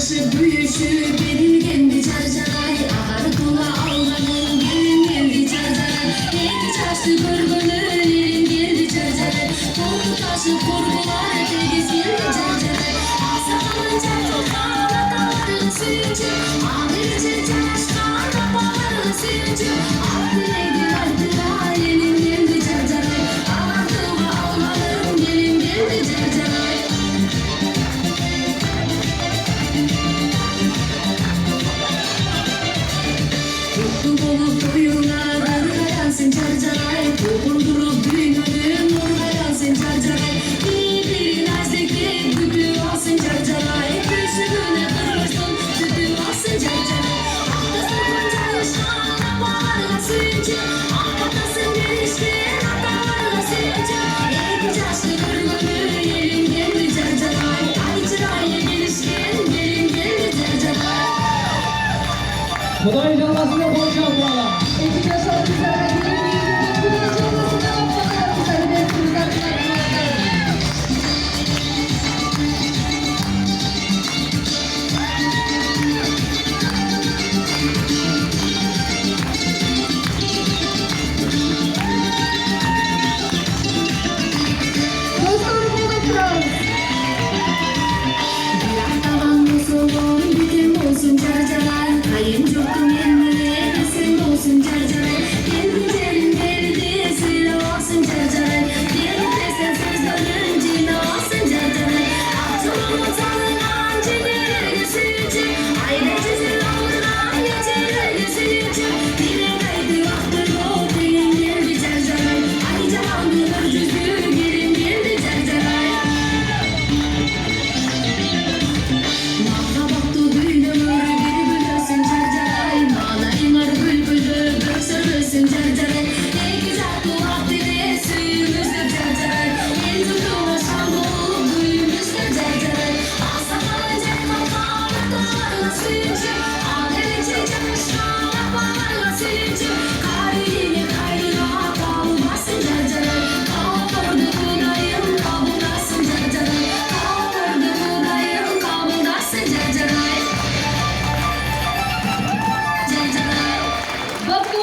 Yaşı büyüşü benim kendi çarçaray. Ağır kula almanın benim geldi çarçaray. Yedi çarşı kırgınların geldi çarçaray. Korku taşı korkular tegiz geldi çarçaray. Aksakalın çarçaray akaların suyuncu. Ağır çarçaş kan akaların suyuncu. Akbileydi altıra elim geldi çarçaray. Ağır kula almanın benim geldi çarçaray. Mutlu olup oyunlar yansın çarçaray. Doldurdurup düğünün nurla yansın çarçaray. İyi naziklik güdü alsın çarçaray. Küsüne kırırsın güdü alsın çarçaray. Aktasın koncalaşan akalarla suyuncu. Akatasın gelişkin akalarla suyuncu. İki çarşı kırgını yerin geldi çarçaray. Ay çıraya gelişkin yerin geldi çarçaray. Xudoy ijozasi bilan qo'shilib qoladi. İki çarşı